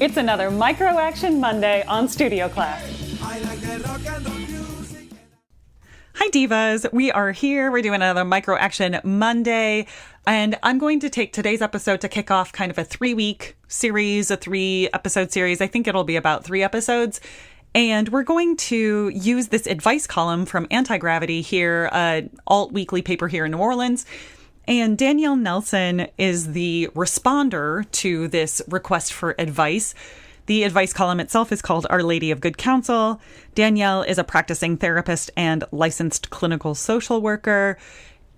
It's another Micro Action Monday on Studio Class. Hi Divas, we are here. We're doing another Micro Action Monday, and I'm going to take today's episode to kick off kind of a 3-week series, a 3-episode series. I think it'll be about 3 episodes. And we're going to use this advice column from Anti-Gravity here, alt weekly paper here in New Orleans. And Danielle Nelson is the responder to this request for advice. The advice column itself is called Our Lady of Good Counsel. Danielle is a practicing therapist and licensed clinical social worker.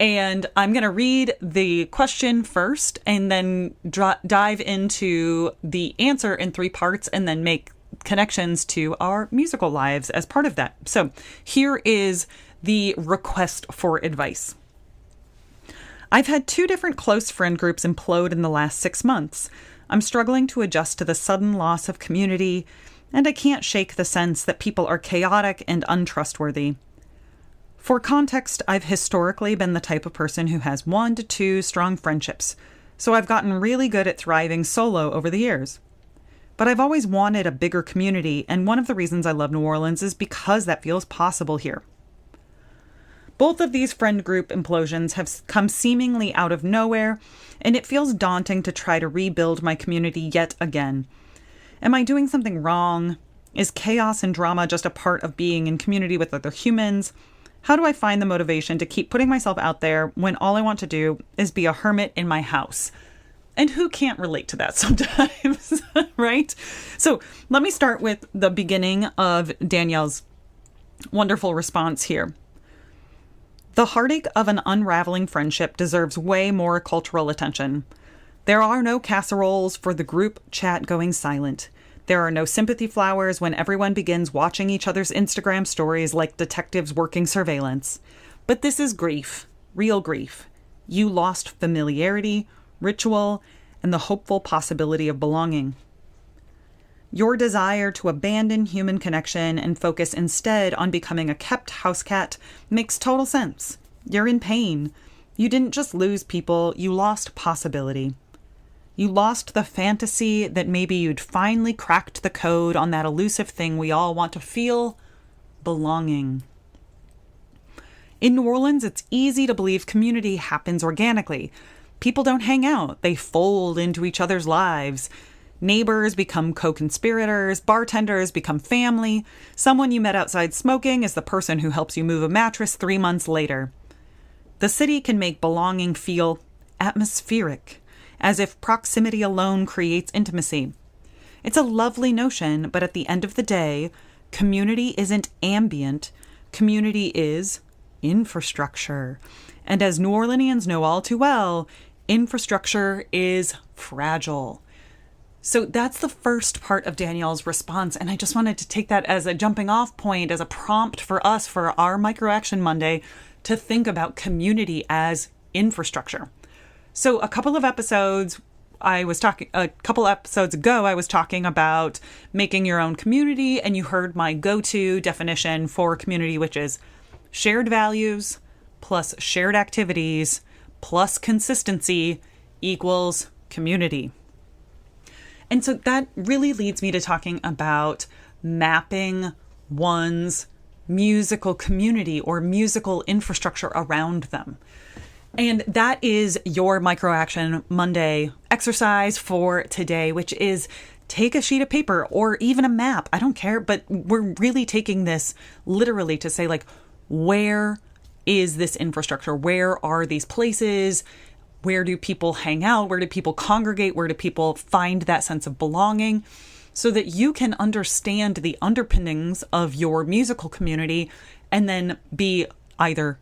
And I'm going to read the question first and then dive into the answer in 3 parts and then make connections to our musical lives as part of that. So here is the request for advice. I've had 2 different close friend groups implode in the last 6 months. I'm struggling to adjust to the sudden loss of community, and I can't shake the sense that people are chaotic and untrustworthy. For context, I've historically been the type of person who has 1 to 2 strong friendships, so I've gotten really good at thriving solo over the years. But I've always wanted a bigger community, and one of the reasons I love New Orleans is because that feels possible here. Both of these friend group implosions have come seemingly out of nowhere, and it feels daunting to try to rebuild my community yet again. Am I doing something wrong? Is chaos and drama just a part of being in community with other humans? How do I find the motivation to keep putting myself out there when all I want to do is be a hermit in my house? And who can't relate to that sometimes, right? So let me start with the beginning of Danielle's wonderful response here. The heartache of an unraveling friendship deserves way more cultural attention. There are no casseroles for the group chat going silent. There are no sympathy flowers when everyone begins watching each other's Instagram stories like detectives working surveillance. But this is grief, real grief. You lost familiarity, ritual, and the hopeful possibility of belonging. Your desire to abandon human connection and focus instead on becoming a kept house cat makes total sense. You're in pain. You didn't just lose people, you lost possibility. You lost the fantasy that maybe you'd finally cracked the code on that elusive thing we all want to feel, belonging. In New Orleans, it's easy to believe community happens organically. People don't hang out, they fold into each other's lives. Neighbors become co-conspirators, bartenders become family. Someone you met outside smoking is the person who helps you move a mattress 3 months later. The city can make belonging feel atmospheric, as if proximity alone creates intimacy. It's a lovely notion, but at the end of the day, community isn't ambient. Community is infrastructure. And as New Orleanians know all too well, infrastructure is fragile. So that's the first part of Danielle's response. And I just wanted to take that as a jumping off point, as a prompt for us for our Micro Action Monday to think about community as infrastructure. So a couple episodes ago, I was talking about making your own community, and you heard my go-to definition for community, which is shared values plus shared activities plus consistency equals community. And so that really leads me to talking about mapping one's musical community or musical infrastructure around them. And that is your Micro Action Monday exercise for today, which is take a sheet of paper or even a map. I don't care, but we're really taking this literally to say, like, where is this infrastructure? Where are these places? Where do people hang out? Where do people congregate? Where do people find that sense of belonging? So that you can understand the underpinnings of your musical community and then be either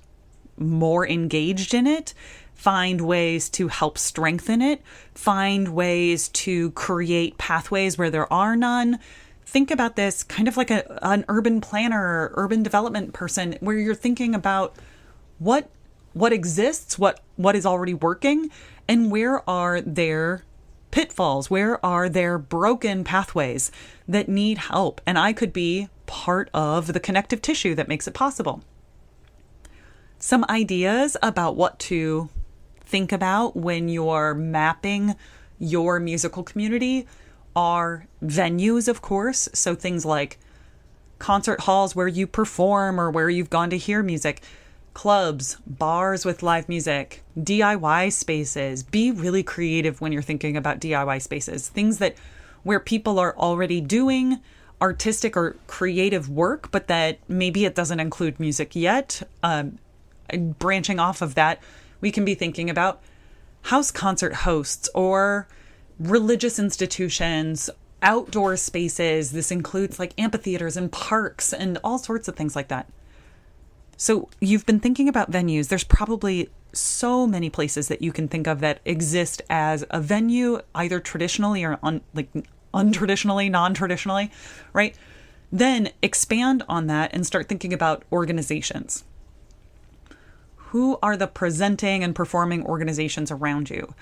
more engaged in it, find ways to help strengthen it, find ways to create pathways where there are none. Think about this kind of like an urban planner, urban development person, where you're thinking about what exists, what is already working, and where are there pitfalls, where are there broken pathways that need help. And I could be part of the connective tissue that makes it possible. Some ideas about what to think about when you're mapping your musical community. are venues, of course. So things like concert halls where you perform or where you've gone to hear music, clubs, bars with live music, DIY spaces. Be really creative when you're thinking about DIY spaces. Things that where people are already doing artistic or creative work, but that maybe it doesn't include music yet. Branching off of that, we can be thinking about house concert hosts or religious institutions, outdoor spaces. This includes like amphitheaters and parks and all sorts of things like that. So you've been thinking about venues. There's probably so many places that you can think of that exist as a venue, either traditionally or untraditionally, non-traditionally, right? Then expand on that and start thinking about organizations. Who are the presenting and performing organizations around you?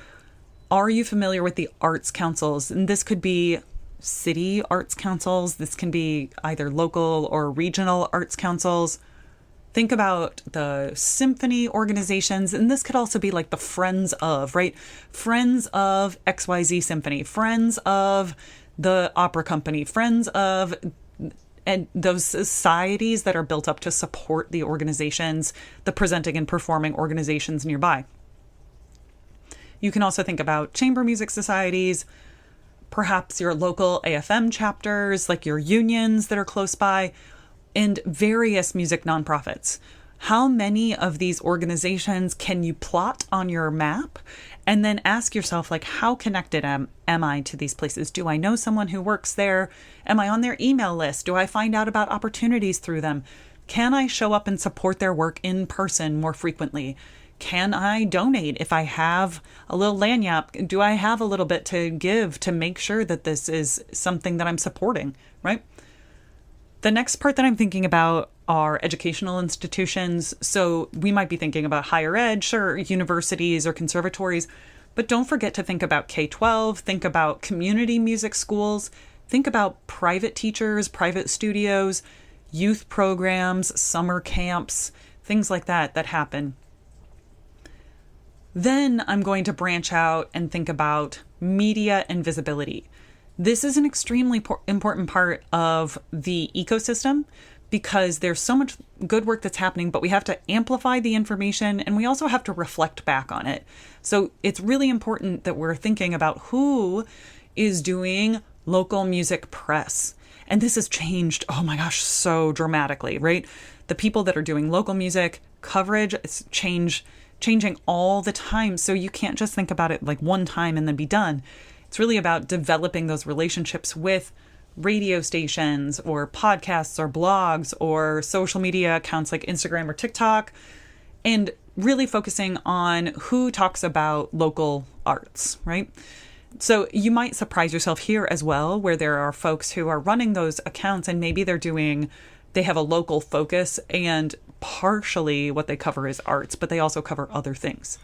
Are you familiar with the arts councils? And this could be city arts councils. This can be either local or regional arts councils. Think about the symphony organizations. And this could also be like the Friends of, right? Friends of XYZ Symphony, Friends of the Opera Company, Friends of, and those societies that are built up to support the organizations, the presenting and performing organizations nearby. You can also think about chamber music societies, perhaps your local AFM chapters, like your unions that are close by, and various music nonprofits. How many of these organizations can you plot on your map? And then ask yourself, like, how connected am I to these places? Do I know someone who works there? Am I on their email list? Do I find out about opportunities through them? Can I show up and support their work in person more frequently? Can I donate if I have a little lanyap? Do I have a little bit to give to make sure that this is something that I'm supporting, right? The next part that I'm thinking about are educational institutions. So we might be thinking about higher ed, sure, universities or conservatories, but don't forget to think about K-12, think about community music schools, think about private teachers, private studios, youth programs, summer camps, things like that happen. Then I'm going to branch out and think about media and visibility. This is an extremely important part of the ecosystem because there's so much good work that's happening, but we have to amplify the information and we also have to reflect back on it. So it's really important that we're thinking about who is doing local music press. And this has changed, oh my gosh, so dramatically, right? The people that are doing local music coverage is changing all the time. So you can't just think about it like one time and then be done. It's really about developing those relationships with radio stations or podcasts or blogs or social media accounts like Instagram or TikTok, and really focusing on who talks about local arts, right? So you might surprise yourself here as well, where there are folks who are running those accounts and maybe they have a local focus and partially what they cover is arts, but they also cover other things.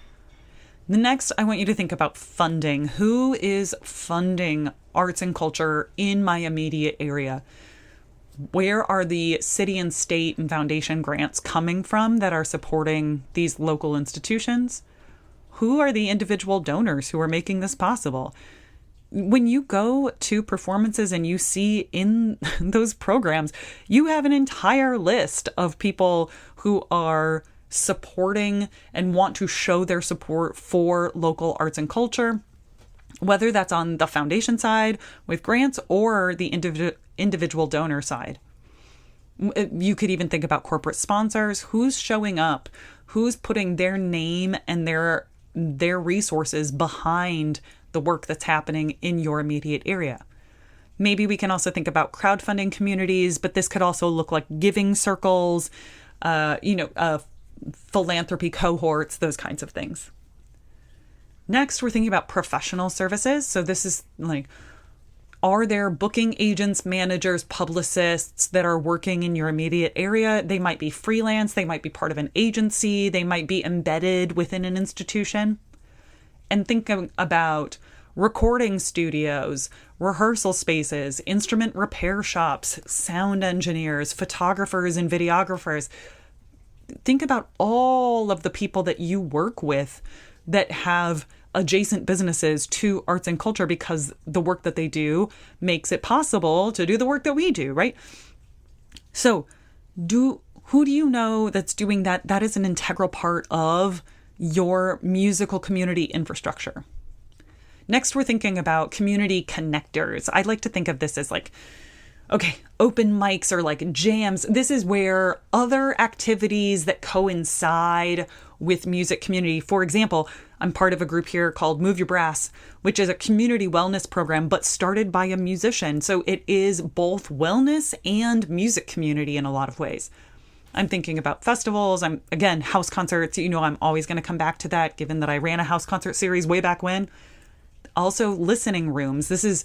The next, I want you to think about funding. Who is funding arts and culture in my immediate area? Where are the city and state and foundation grants coming from that are supporting these local institutions? Who are the individual donors who are making this possible? When you go to performances and you see in those programs, you have an entire list of people who are supporting and want to show their support for local arts and culture, whether that's on the foundation side with grants or the individual donor side. You could even think about corporate sponsors. Who's showing up? Who's putting their name and their resources behind the work that's happening in your immediate area? Maybe we can also think about crowdfunding communities, but this could also look like giving circles, philanthropy cohorts, those kinds of things. Next, we're thinking about professional services. So this is like, are there booking agents, managers, publicists that are working in your immediate area? They might be freelance. They might be part of an agency. They might be embedded within an institution. And thinking about recording studios, rehearsal spaces, instrument repair shops, sound engineers, photographers, and videographers. Think about all of the people that you work with that have adjacent businesses to arts and culture because the work that they do makes it possible to do the work that we do, right? So who do you know that's doing that? That is an integral part of your musical community infrastructure. Next, we're thinking about community connectors. I like to think of this as like, okay, open mics or like jams. This is where other activities that coincide with music community. For example, I'm part of a group here called Move Your Brass, which is a community wellness program, but started by a musician. So it is both wellness and music community in a lot of ways. I'm thinking about festivals. Again, house concerts. I'm always going to come back to that, given that I ran a house concert series way back when. Also, listening rooms. This is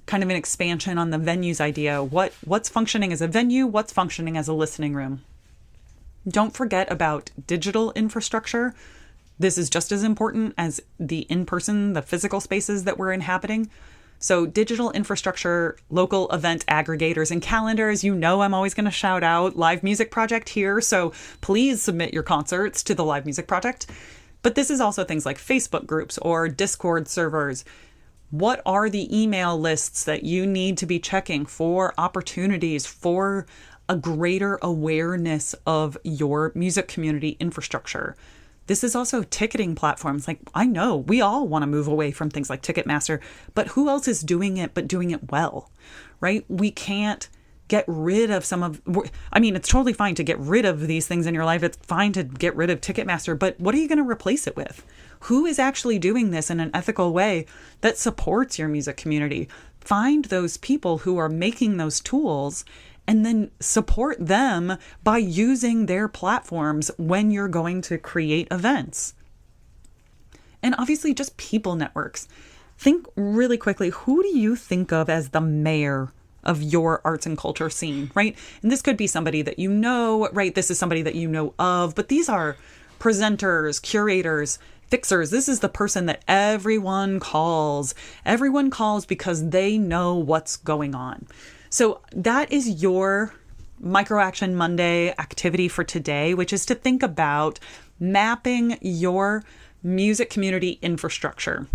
kind of an expansion on the venues idea. What's functioning as a venue? What's functioning as a listening room? Don't forget about digital infrastructure. This is just as important as the in-person, the physical spaces that we're inhabiting. So digital infrastructure, local event aggregators and calendars. I'm always going to shout out Live Music Project here. So please submit your concerts to the Live Music Project. But this is also things like Facebook groups or Discord servers. What are the email lists that you need to be checking for opportunities for a greater awareness of your music community infrastructure? This is also ticketing platforms. Like, I know we all want to move away from things like Ticketmaster, but who else is doing it but doing it well, right? We can't get rid of it's totally fine to get rid of these things in your life. It's fine to get rid of Ticketmaster, but what are you going to replace it with? Who is actually doing this in an ethical way that supports your music community? Find those people who are making those tools and then support them by using their platforms when you're going to create events. And obviously just people networks. Think really quickly, who do you think of as the mayor of your arts and culture scene, right? And this could be somebody that you know, right? This is somebody that you know of, but these are presenters, curators, fixers. This is the person that everyone calls. Everyone calls because they know what's going on. So that is your Micro Action Monday activity for today, which is to think about mapping your music community infrastructure.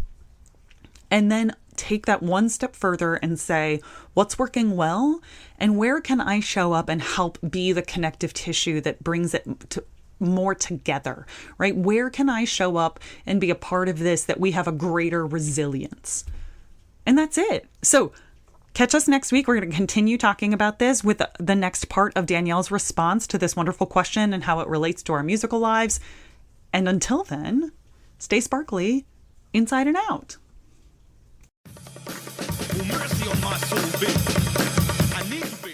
And then take that one step further and say, what's working well? And where can I show up and help be the connective tissue that brings it more together, right? Where can I show up and be a part of this that we have a greater resilience? And that's it. So catch us next week. We're going to continue talking about this with the next part of Danielle's response to this wonderful question and how it relates to our musical lives. And until then, stay sparkly inside and out.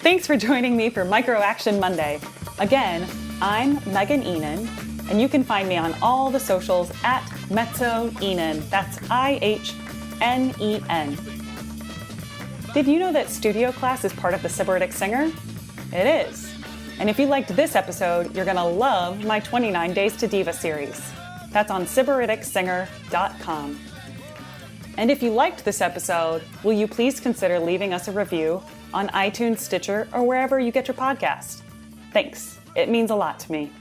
Thanks for joining me for Micro Action Monday. Again, I'm Megan Ihnen, and you can find me on all the socials at Mezzo Ihnen. That's IHNEN. Did you know that studio class is part of the Sybaritic Singer? It is. And if you liked this episode, you're going to love my 29 Days to Diva series. That's on SybariticSinger.com. And if you liked this episode, will you please consider leaving us a review on iTunes, Stitcher, or wherever you get your podcast? Thanks. It means a lot to me.